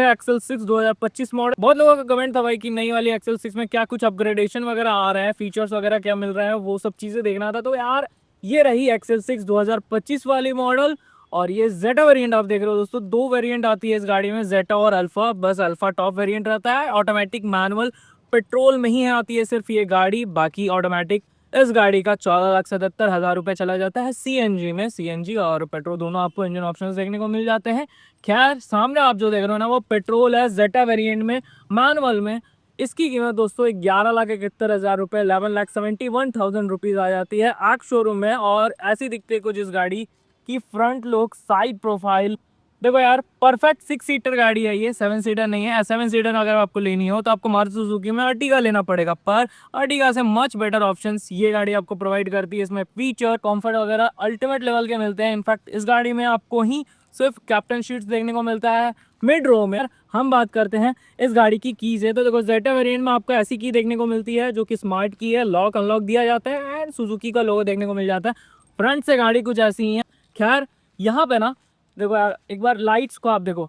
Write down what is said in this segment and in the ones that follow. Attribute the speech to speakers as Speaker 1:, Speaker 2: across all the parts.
Speaker 1: Excel 6 2025 model. बहुत लोगों का कमेंट था भाई कि नई वाली एक्सेल 6 में क्या कुछ अपग्रेडेशन वगैरह आ रहा है, फीचर्स वगैरह क्या मिल रहा है, वो सब चीजें देखना था। तो यार ये रही एक्सेल 6 2025 वाली मॉडल। और ये जेटा वेरिएंट आप देख रहे हो दोस्तों, दो वेरिएंट आती है इस गाड़ी में, जेटा और अल्फा। बस अल्फा टॉप वेरिएंट रहता है, ऑटोमेटिक मैनुअल पेट्रोल में ही आती है सिर्फ ये गाड़ी, बाकी ऑटोमेटिक। इस गाड़ी का 14,77,000 रुपये चला जाता है सीएनजी में। सीएनजी और पेट्रोल दोनों आपको इंजन ऑप्शंस देखने को मिल जाते हैं। खैर सामने आप जो देख रहे हो ना वो पेट्रोल है, जेटा वेरिएंट में मैनुअल में। इसकी कीमत दोस्तों 11,71,000 रुपये, 11,71,000 रुपीज़ आ जाती है आग शोरूम में। और ऐसी दिखती है कुछ इस गाड़ी की फ्रंट लुक, साइड प्रोफाइल। देखो यार परफेक्ट 6 सीटर गाड़ी है ये, 7 सीटर नहीं है। 7 सीटर अगर आपको लेनी हो तो आपको मारुति सुजुकी में अर्टिगा लेना पड़ेगा, पर अर्टिगा से मच बेटर ऑप्शंस ये गाड़ी आपको प्रोवाइड करती है। इसमें फीचर, कंफर्ट वगैरह अल्टीमेट लेवल के मिलते हैं। इनफैक्ट इस गाड़ी में आपको ही सिर्फ कैप्टन शीट्स देखने को मिलता है मिड रो में। हम बात करते हैं इस गाड़ी की कीज है, तो देखो जेटा वेरिएंट में आपको ऐसी की देखने को मिलती है जो कि स्मार्ट की है, लॉक अनलॉक दिया जाता है एंड सुजुकी का लोगो देखने को मिल जाता है। फ्रंट से गाड़ी कुछ ऐसी ही है। खैर यहाँ पे ना देखो यार एक बार लाइट्स को आप देखो,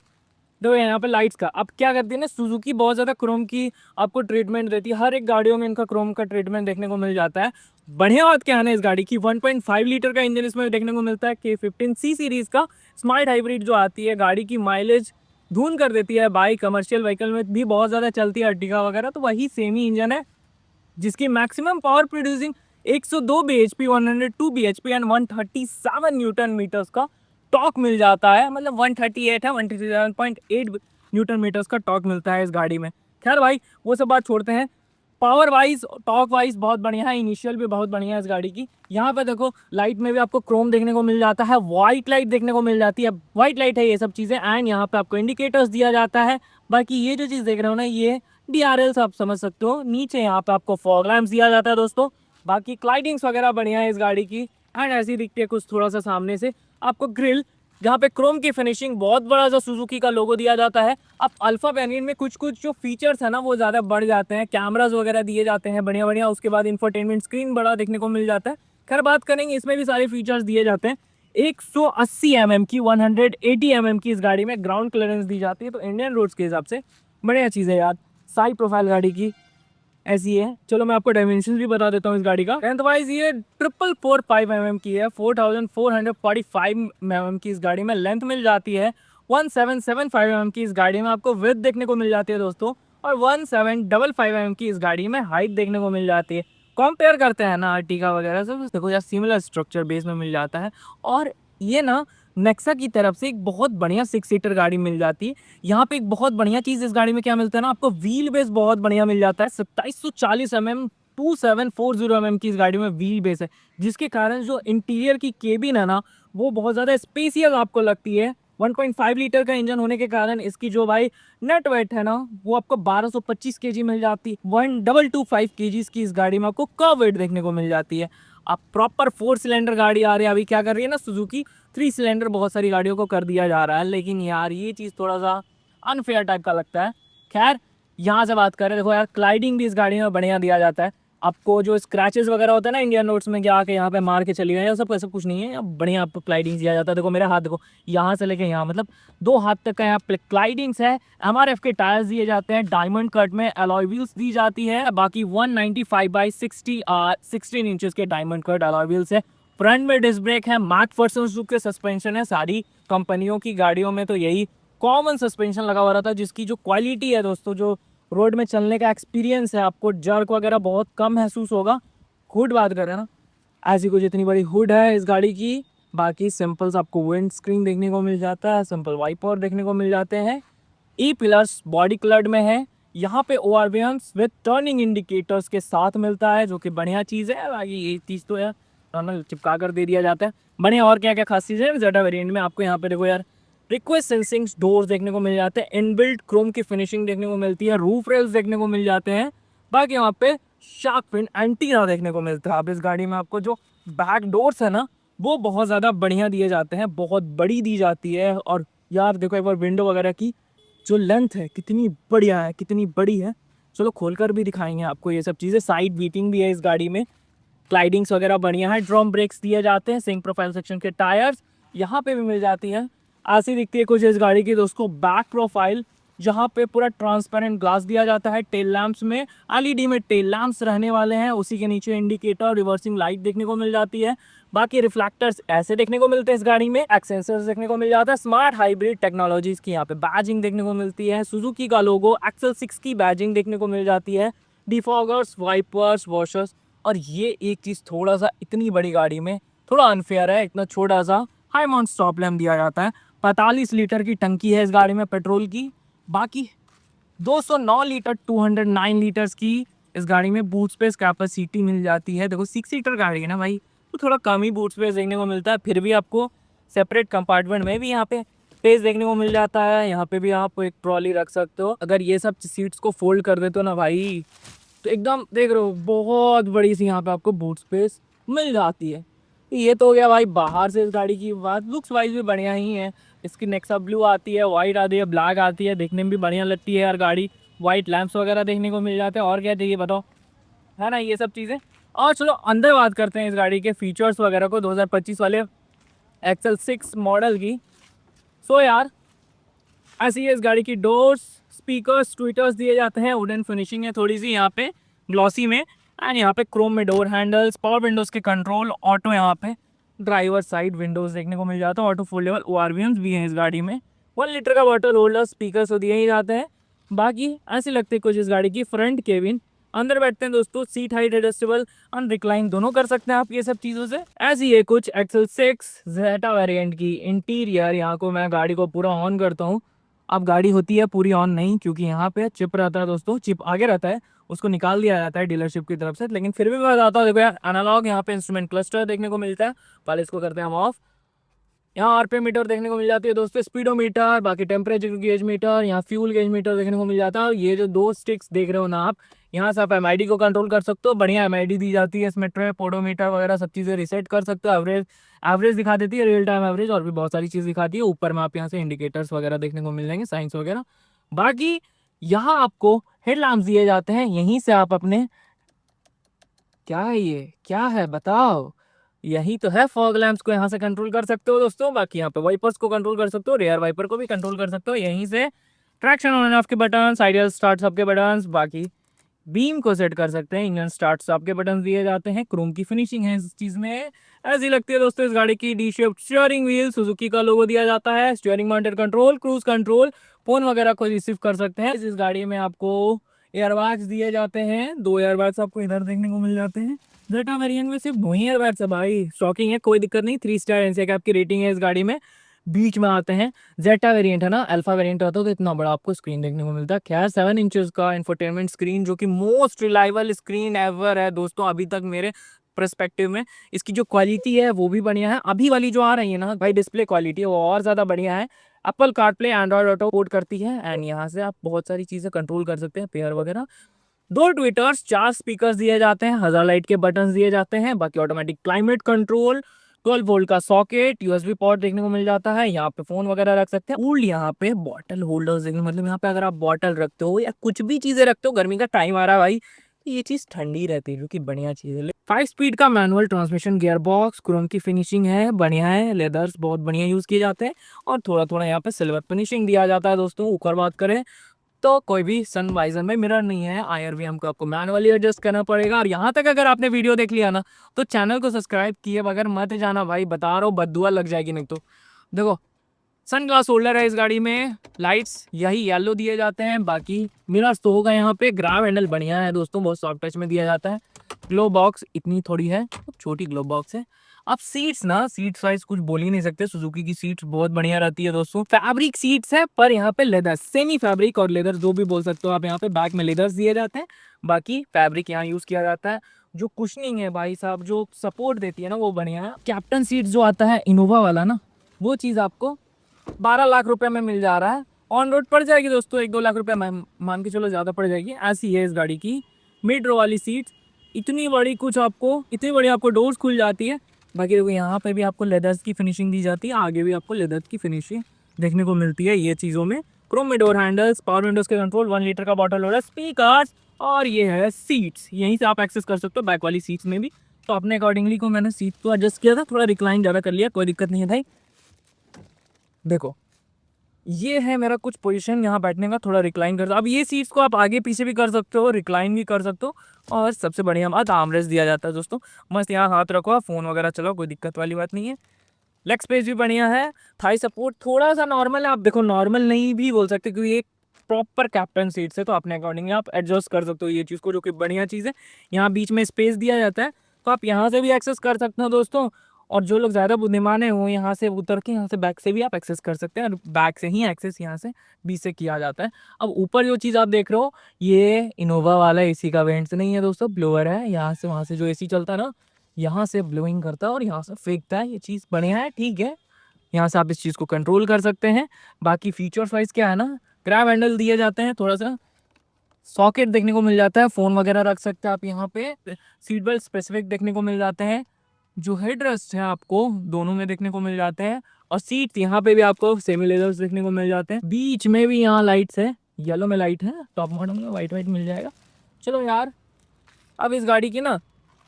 Speaker 1: देखो यहाँ पे लाइट्स का अब क्या करती है ना, सुजुकी बहुत ज़्यादा क्रोम की आपको ट्रीटमेंट देती है। हर एक गाड़ियों में इनका क्रोम का ट्रीटमेंट देखने को मिल जाता है। बढ़िया बात क्या है ना इस गाड़ी की, 1.5 लीटर का इंजन इसमें देखने को मिलता है। K15C सीरीज़ का स्मार्ट हाइब्रिड जो आती है, गाड़ी की माइलेज धून कर देती है। बाइक कमर्शियल व्हीकल में भी बहुत ज़्यादा चलती है अर्टिगा वगैरह, तो वही सेम ही इंजन है जिसकी maximum power producing 102 bhp, 102 bhp and 137 newton meters का टॉर्क मिल जाता है। मतलब 138 है, 137.8 न्यूटन मीटर्स का टॉर्क मिलता है इस गाड़ी में। खैर भाई वो सब बात छोड़ते हैं, पावर वाइज टॉर्क वाइज बहुत बढ़िया है, इनिशियल भी बहुत बढ़िया है इस गाड़ी की। यहाँ पे देखो लाइट में भी आपको क्रोम देखने को मिल जाता है, वाइट लाइट देखने को मिल जाती है, वाइट लाइट है ये सब चीज़ें। एंड यहाँ पे आपको इंडिकेटर्स दिया जाता है। बाकी ये जो चीज़ देख रहे हो ना ये DRLs आप समझ सकते हो। नीचे यहाँ पे आपको फॉग लैम्प्स दिया जाता है दोस्तों। बाकी क्लाइडिंग्स वगैरह बढ़िया है इस गाड़ी की। एंड ऐसी दिखती है कुछ थोड़ा सा सामने से आपको ग्रिल, जहाँ पे क्रोम की फिनिशिंग, बहुत बड़ा जो सुजुकी का लोगो दिया जाता है। अब अल्फा वेरिएंट में कुछ कुछ जो फीचर्स है ना वो ज़्यादा बढ़ जाते हैं, कैमराज वगैरह दिए जाते हैं बढ़िया बढ़िया। उसके बाद इंफोटेनमेंट स्क्रीन बड़ा देखने को मिल जाता है। खैर बात करेंगे, इसमें भी सारे फीचर्स दिए जाते हैं। 180 mm की, 180 mm की इस गाड़ी में ग्राउंड क्लियरेंस दी जाती है, तो इंडियन रोड्स के हिसाब से बढ़िया चीज़ है यार। साइड प्रोफाइल गाड़ी की ऐसी है। चलो मैं आपको डायमेंशन भी बता देता हूँ इस गाड़ी का। लेंथ वाइज ये 445 mm की है, 4445 mm की इस गाड़ी में लेंथ मिल जाती है। 1775 mm की इस गाड़ी में आपको विड्थ देखने को मिल जाती है दोस्तों, और 1755 mm की इस गाड़ी में हाइट देखने को मिल जाती है। कंपेयर करते हैं ना अर्टिगा वगैरह से, देखो यार सिमिलर स्ट्रक्चर बेस में मिल जाता है। और ये ना नेक्सा की तरफ से एक बहुत बढ़िया 6 सीटर गाड़ी मिल जाती है। यहाँ पे एक बहुत बढ़िया चीज़ इस गाड़ी में क्या मिलता है ना, आपको व्हील बेस बहुत बढ़िया मिल जाता है। 2740 mm 2740 mm की इस गाड़ी में व्हील बेस है, जिसके कारण जो इंटीरियर की केबिन है ना वो बहुत ज़्यादा स्पेसियस आपको लगती है। 1.5 लीटर का इंजन होने के कारण इसकी जो भाई नेट वेट है ना वो आपको 1225 kg मिल जाती है। 1225 kg की इस गाड़ी में आपको कर्व वेट देखने को मिल जाती है। अब प्रॉपर 4 सिलेंडर गाड़ी आ रही है, अभी क्या कर रही है ना सुजुकी 3 सिलेंडर बहुत सारी गाड़ियों को कर दिया जा रहा है, लेकिन यार ये चीज़ थोड़ा सा अनफेयर टाइप का लगता है। खैर यहाँ से बात करें, देखो यार क्लाइडिंग भी इस गाड़ी में बढ़िया दिया जाता है। आपको जो स्क्रैचेस वगैरह होते हैं ना इंडियन रोड्स में, क्या आके यहाँ पे मार के चली गए, सब ऐसा कुछ नहीं है, बढ़िया आपको क्लाइडिंग दिया जाता है। देखो मेरा हाथ देखो, यहाँ से लेके यहाँ मतलब 2 हाथ तक का यहाँ क्लाइडिंग्स है। MRF के टायर्स दिए जाते हैं, डायमंड कट में अलॉय व्हील्स दी जाती है। बाकी 195/60 16 इंचेस के डायमंड कट अलॉय व्हील्स है। फ्रंट में डिस्क ब्रेक है, मैक फर्सन के सस्पेंशन है। सारी कंपनियों की गाड़ियों में तो यही कॉमन सस्पेंशन लगा हुआ रहता है, जिसकी जो क्वालिटी है दोस्तों, जो रोड में चलने का एक्सपीरियंस है, आपको जर्क वगैरह बहुत कम महसूस होगा। हुड बात करें ना, ऐसी कुछ इतनी बड़ी हुड है इस गाड़ी की। बाकी सिंपल्स आपको विंड स्क्रीन देखने को मिल जाता है, सिंपल वाइपर देखने को मिल जाते हैं। ई पिलर्स बॉडी कलर्ड में है। यहाँ पे ORVMs विद टर्निंग इंडिकेटर्स के साथ मिलता है, जो कि बढ़िया चीज़ है। बाकी ये चीज़ तो यार चिपका कर दे दिया जाता है बढ़िया। और क्या क्या खास चीज़ है जेटा वेरिएंट में, आपको यहाँ पे देखो यार रिक्वेस्ट सेंसिंग डोर्स देखने को मिल जाते हैं, इनबिल्ट क्रोम की फिनिशिंग देखने को मिलती है, रूफ रेल्स देखने को मिल जाते हैं। बाकी यहाँ पे शार्क फिन एंटीना देखने को मिलता है। अब इस गाड़ी में आपको जो बैक डोर्स है ना वो बहुत ज़्यादा बढ़िया दिए जाते हैं, बहुत बड़ी दी जाती है। और यार देखो एक बार विंडो वगैरह की जो लेंथ है कितनी बढ़िया है, कितनी बड़ी है। चलो खोलकर भी दिखाएंगे आपको ये सब चीज़ें। साइड बीटिंग भी है इस गाड़ी में, क्लाइडिंग्स वगैरह बढ़िया है, ड्रम ब्रेक्स दिए जाते हैं, सिंक प्रोफाइल सेक्शन के टायर्स यहाँ पे भी मिल जाती हैं। ऐसी दिखती है कुछ इस गाड़ी की दोस्तों बैक प्रोफाइल। जहाँ पे पूरा ट्रांसपेरेंट ग्लास दिया जाता है। टेल लैंप्स में एलईडी में टेल लैंप्स रहने वाले हैं, उसी के नीचे इंडिकेटर रिवर्सिंग लाइट देखने को मिल जाती है। बाकी रिफ्लेक्टर्स ऐसे देखने को मिलते हैं इस गाड़ी में, एक्सेंसर्स देखने को मिल जाता है, स्मार्ट हाइब्रिड टेक्नोलॉजीज की यहाँ पे बैजिंग देखने को मिलती है, सुजुकी का लोगो, एक्सेल 6 की बैजिंग देखने को मिल जाती है, डिफॉगर्स, वाइपर्स, वॉशर्स। और ये एक चीज़ थोड़ा सा इतनी बड़ी गाड़ी में थोड़ा अनफेयर है, इतना छोटा सा हाई माउंट स्टॉप लैम्प दिया जाता है। 45 लीटर की टंकी है इस गाड़ी में पेट्रोल की। बाकी 209 लीटर 209 लीटर्स की इस गाड़ी में बूट स्पेस कैपेसिटी मिल जाती है। देखो 6 सीटर गाड़ी है ना भाई, तो थोड़ा कम ही बूट स्पेस देखने को मिलता है, फिर भी आपको सेपरेट कंपार्टमेंट में भी यहाँ पे स्पेस देखने को मिल जाता है। यहाँ पे भी आप एक ट्रॉली रख सकते हो। अगर ये सब सीट्स को फोल्ड कर देते हो ना भाई, तो एकदम देख रहे हो बहुत बड़ी सी यहाँ पे आपको बूट स्पेस मिल जाती है। ये तो हो गया भाई बाहर से इस गाड़ी की बात। लुक्स वाइज भी बढ़िया ही है। इसकी नेक्सा ब्लू आती है, वाइट आती है, ब्लैक आती है, देखने में भी बढ़िया लगती है यार गाड़ी। वाइट लैंप्स वगैरह देखने को मिल जाते हैं। और क्या चाहिए बताओ, है ना ये सब चीज़ें। और चलो अंदर बात करते हैं इस गाड़ी के फीचर्स वगैरह को 2025 वाले एक्सेल 6 मॉडल की। सो यार ऐसी है इस गाड़ी की। डोर्स, स्पीकर्स, ट्विटर्स दिए जाते हैं, वुडन फिनिशिंग है थोड़ी सी यहाँ पे ग्लॉसी में, एंड यहाँ पे क्रोम में डोर हैंडल्स, पावर विंडोज़ के कंट्रोल, ऑटो यहाँ पे ड्राइवर साइड विंडोज़ देखने को मिल जाता है, ऑटो फुल लेवल ORVMs भी हैं इस गाड़ी में। 1 लीटर का वाटर होल्डर, स्पीकर तो दिए ही जाते हैं। बाकी ऐसी लगती है कुछ इस गाड़ी की फ्रंट केबिन। अंदर बैठते हैं दोस्तों, सीट हाइट एडजस्टेबल अन रिक्लाइन दोनों कर सकते हैं आप ये सब चीज़ों से। ऐसी है कुछ एक्सेल 6 जेटा वेरिएंट की इंटीरियर। यहाँ को मैं गाड़ी को पूरा ऑन करता हूँ। अब गाड़ी होती है पूरी ऑन नहीं, क्योंकि यहाँ पे चिप रहता है दोस्तों, चिप आगे रहता है, उसको निकाल दिया जाता है डीलरशिप की तरफ से। लेकिन फिर भी मैं बताता हूँ, देखो यार एनालॉग यहाँ पे इंस्ट्रूमेंट क्लस्टर देखने को मिलता है। पहले इसको करते हैं हम ऑफ। यहाँ आरपीएम मीटर देखने को मिल जाती है दोस्तों, स्पीडोमीटर, बाकी टेम्परेचर गेज मीटर, यहाँ फ्यूल गेज मीटर देखने को मिल जाता है। ये जो 2 स्टिक्स देख रहे हो ना आप, यहाँ से आप एमआईडी को कंट्रोल कर सकते हो। बढ़िया एमआईडी दी जाती है इसमें, ट्रे, पोडोमीटर वगैरह सब चीज़ें रिसेट कर सकते हो। एवरेज दिखा देती है, रियल टाइम एवरेज, और भी बहुत सारी चीज़ दिखाती है। ऊपर में आप यहाँ से इंडिकेटर्स वगैरह देखने को मिल जाएंगे, साइंस वगैरह। बाकी यहाँ आपको हेडलैम्प्स दिए जाते हैं, यहीं से आप अपने, क्या है ये, क्या है बताओ, यही तो है, फॉग लैंप्स को यहाँ से कंट्रोल कर सकते हो दोस्तों। बाकी यहाँ पे वाइपर्स को कंट्रोल कर सकते हो, रेयर वाइपर को भी कंट्रोल कर सकते हो यहीं से। ट्रैक्शन ऑन एंड ऑफ के बटन, आइडियल स्टार्ट सबके बटन, बाकी बीम को सेट कर सकते हैं, इंजन स्टार्ट सबके बटन दिए जाते हैं। क्रोम की फिनिशिंग है इस चीज़ में, ऐसी लगती है दोस्तों इस गाड़ी की। D shape steering wheel, Suzuki का लोगो दिया जाता है। Steering mounted control, cruise control, phone वगैरह को रिसीव कर सकते हैं। इस गाड़ी में आपको एयरबैग्स दिए जाते हैं, 2 एयरबैग्स आपको इधर देखने को मिल जाते हैं। जेटा वेरिएंट में सिर्फ 2 ही एयरबैग्स है भाई, शॉकिंग है, कोई दिक्कत नहीं। 3 स्टार एनसीएक की रेटिंग है इस गाड़ी में। बीच में आते हैं, जेटा वेरिएंट है ना, अल्फा वेरिएंट रहता है तो इतना बड़ा आपको स्क्रीन देखने को मिलता है। खैर 7 इंचेस का इंफोटेनमेंट स्क्रीन, जो कि मोस्ट रिलायबल स्क्रीन एवर है दोस्तों अभी तक मेरे पर्सपेक्टिव में। इसकी जो क्वालिटी है वो भी बढ़िया है। अभी वाली जो आ रही है ना भाई डिस्प्ले क्वालिटी, वो और ज़्यादा बढ़िया है। Apple CarPlay, Android auto support करती है, एंड यहाँ से आप बहुत सारी चीज़ें कंट्रोल कर सकते हैं, पेयर वगैरह। 2 ट्विटर्स, 4 स्पीकर्स दिए जाते हैं, हज़ार लाइट के बटन्स दिए जाते हैं। बाकी ऑटोमेटिक क्लाइमेट कंट्रोल, 12 वोल्ट का सॉकेट, यूएसबी पोर्ट देखने को मिल जाता है। यहाँ पे फोन वगैरह रख सकते हैं। कूल्ड यहाँ पे बॉटल होल्डर्स देखने, मतलब यहाँ पे अगर आप बॉटल रखते हो या कुछ भी चीज़ें रखते हो, गर्मी का टाइम आ रहा है भाई, तो ये चीज़ ठंडी रहती है, जो कि बढ़िया चीज़ है। 5 स्पीड का manual transmission, gear box, Chrome की फिनिशिंग है, बढ़िया है। लेदर्स बहुत बढ़िया यूज़ किए जाते हैं, और थोड़ा थोड़ा यहाँ पे सिल्वर फिनिशिंग दिया जाता है दोस्तों। ऊपर बात करें तो कोई भी सन वाइजर में मिरर नहीं है, IRVM को आपको मैनुअली एडजस्ट करना पड़ेगा। और यहाँ तक अगर आपने वीडियो देख लिया ना, तो चैनल को सब्सक्राइब किए बगैर मत जाना भाई, बता रहा हूँ बददुआ लग जाएगी नहीं तो। देखो सन ग्लास होल्डर है इस गाड़ी में, लाइट्स यही येलो दिए जाते हैं। बाकी मिरर्स तो होगा यहाँ पे, ग्राब हैंडल बढ़िया है दोस्तों, बहुत सॉफ्ट टच में दिया जाता है। ग्लो बॉक्स इतनी थोड़ी है, छोटी ग्लो बॉक्स है। अब सीट्स ना, सीट साइज कुछ बोल ही नहीं सकते, सुजुकी की सीट्स बहुत बढ़िया रहती है दोस्तों। फैब्रिक सीट्स है, पर यहाँ पे लेदर, सेमी फैब्रिक और लेदर जो भी बोल सकते हो आप। यहाँ पे बैक में लेदर्स दिए जाते हैं, बाकी फैब्रिक यहाँ यूज किया जाता है। जो कुशनिंग है भाई साहब, जो सपोर्ट देती है ना, वो बढ़िया है। कैप्टन सीट जो आता है इनोवा वाला ना, वो चीज़ आपको 12 लाख रुपए में मिल जा रहा है। ऑन रोड पड़ जाएगी दोस्तों 1-2 लाख रुपए, मान के चलो ज़्यादा पड़ जाएगी। ऐसी है इस गाड़ी की मिड रो वाली सीट, इतनी बड़ी, कुछ आपको इतनी बड़ी आपको डोर्स खुल जाती है। बाकी देखो यहाँ पे भी आपको लेदर्स की फिनिशिंग दी जाती है, आगे भी आपको लेदर की फिनिशिंग देखने को मिलती है ये चीज़ों में। क्रोम में डोर हैंडल्स, पावर विंडोज के कंट्रोल, 1 लीटर का बॉटल होल्डर, स्पीकर्स, और ये है सीट्स, यहीं से आप एक्सेस कर सकते हो बैक वाली सीट्स में भी। तो अपने अकॉर्डिंगली को मैंने सीट को एडजस्ट किया था, थोड़ा रिक्लाइन ज़्यादा कर लिया, कोई दिक्कत नहीं है भाई। देखो ये है मेरा कुछ पोजीशन यहाँ बैठने का, थोड़ा रिक्लाइन कर, अब ये सीट्स को आप आगे पीछे भी कर सकते हो, रिक्लाइन भी कर सकते हो। और सबसे बढ़िया बात, आर्मरेस्ट दिया जाता है दोस्तों, मस्त यहाँ हाथ रखो, आप फ़ोन वगैरह चलाओ, कोई दिक्कत वाली बात नहीं है। लेग स्पेस भी बढ़िया है। थाई सपोर्ट थोड़ा सा नॉर्मल है, आप देखो नॉर्मल नहीं भी बोल सकते क्योंकि एक प्रॉपर कैप्टन सीट्स है, तो अपने अकॉर्डिंग आप एडजस्ट कर सकते हो ये चीज़ को, जो कि बढ़िया चीज़ है। यहाँ बीच में स्पेस दिया जाता है, तो आप यहाँ से भी एक्सेस कर सकते हो दोस्तों। और जो लोग ज़्यादा बुद्धिमान है वो यहाँ से उतर के यहाँ से बैक से भी आप एक्सेस कर सकते हैं, और बैक से ही एक्सेस यहाँ से बीच से किया जाता है। अब ऊपर जो चीज़ आप देख रहे हो, ये इनोवा वाला एसी का वेंट्स नहीं है दोस्तों, ब्लोअर है। यहाँ से वहाँ से जो एसी चलता है ना, यहाँ से ब्लोइंग करता है और यहाँ से फेंकता है, ये चीज़ बढ़िया है, ठीक है। यहाँ से आप इस चीज़ को कंट्रोल कर सकते हैं। बाकी फीचर्स वाइज क्या है ना, ग्रैब हैंडल दिए जाते हैं, थोड़ा सा सॉकेट देखने को मिल जाता है, फ़ोन वगैरह रख सकते हैं आप यहाँ पे। सीट बेल्ट स्पेसिफिक देखने को मिल जाते हैं। जो हेड रेस्ट है आपको दोनों में देखने को मिल जाते हैं, और सीट यहाँ पे भी आपको सेमी लेदर्स देखने को मिल जाते हैं। बीच में भी यहाँ लाइट्स है, येलो में लाइट है, टॉप मॉडल में वाइट मिल जाएगा। चलो यार, अब इस गाड़ी की ना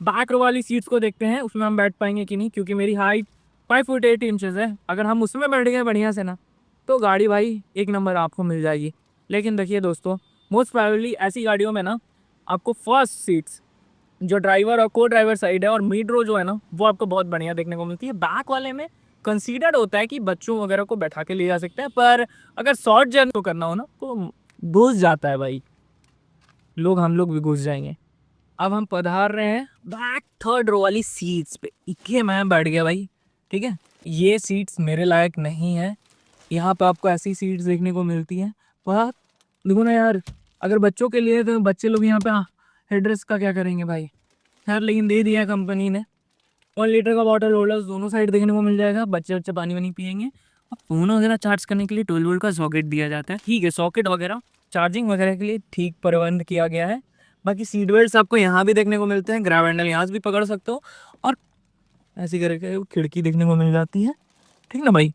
Speaker 1: बैक रो वाली सीट्स को देखते हैं, उसमें हम बैठ पाएंगे कि नहीं, क्योंकि मेरी हाइट 5 फुट 8 इंचेस है। अगर हम उसमें बैठ गए बढ़िया से ना, तो गाड़ी भाई एक नंबर आपको मिल जाएगी। लेकिन देखिए दोस्तों, मोस्ट प्रोबेबली ऐसी गाड़ियों में ना आपको फर्स्ट सीट्स जो ड्राइवर और को ड्राइवर साइड है और मिड रो जो है ना, वो आपको बहुत बढ़िया देखने को मिलती है। बैक वाले में कंसीडर्ड होता है कि बच्चों वगैरह को बैठा के ले जा सकते हैं, पर अगर शॉर्ट जर्नी को करना हो ना तो घुस जाता है भाई, हम लोग भी घुस जाएंगे। अब हम पधार रहे हैं बैक थर्ड रो वाली सीट्स पे, इक्के मैं बैठ गया भाई, ठीक है। ये सीट्स मेरे लायक नहीं है, यहाँ पे आपको ऐसी सीट्स देखने को मिलती हैं। पर देखो ना यार, अगर बच्चों के लिए तो बच्चे लोग यहाँ पे हेडरेस्ट का क्या करेंगे भाई, खैर लेकिन दे दिया कंपनी ने। 1 लीटर का वाटर होल्डर्स दोनों साइड देखने को मिल जाएगा, बच्चे पानी वानी पियेंगे। और फ़ोन वगैरह चार्ज करने के लिए 12 वोल्ट का सॉकेट दिया जाता है, ठीक है। सॉकेट वगैरह चार्जिंग वगैरह के लिए ठीक प्रबंध किया गया है। बाकी सीट बेल्ट आपको यहाँ भी देखने को मिलते हैं, ग्रैब हैंडल यहाँ से भी पकड़ सकते हो, और ऐसी करके खिड़की देखने को मिल जाती है, ठीक ना भाई।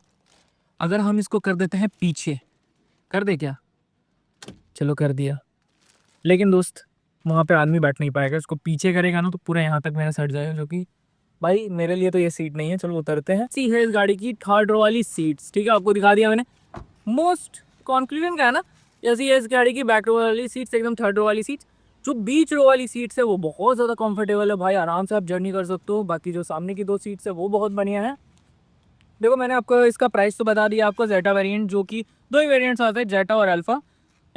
Speaker 1: अगर हम इसको कर देते हैं पीछे, कर दे क्या, चलो कर दिया, लेकिन दोस्त वहाँ पे आदमी बैठ नहीं पाएगा, इसको पीछे करेगा ना तो पूरा यहाँ तक मेरा सट जाएगा, जो कि भाई मेरे लिए तो ये सीट नहीं है। चलो उतरते हैं। सी है इस गाड़ी की थर्ड रो वाली सीट्स, ठीक है, आपको दिखा दिया मैंने। मोस्ट कॉन्क्लूजन क्या है ना, जैसे ये इस गाड़ी की बैक रो वाली सीट्स एकदम थर्ड रो वाली सीट्स, जो बीच रो वाली सीट्स है वो बहुत ज़्यादा कंफर्टेबल है भाई, आराम से आप जर्नी कर सकते हो। बाकी जो सामने की 2 सीट्स है वो बहुत बढ़िया है। देखो मैंने आपको इसका प्राइस तो बता दिया, आपको जेटा वेरिएंट, जो कि 2 ही वेरिएंट्स आते हैं, जेटा और अल्फा।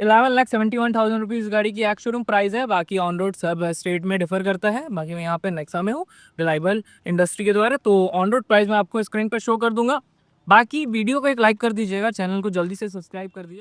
Speaker 1: 11,71,000 रुपीज़ गाड़ी की एक्स शोरूम प्राइस है। बाकी ऑन रोड सब स्टेट में डिफर करता है। बाकी मैं यहाँ पे नेक्सा में हूँ, रिलायबल इंडस्ट्री के द्वारा, तो ऑन रोड प्राइस मैं आपको स्क्रीन पर शो कर दूंगा। बाकी वीडियो को एक लाइक कर दीजिएगा, चैनल को जल्दी से सब्सक्राइब कर दीजिए।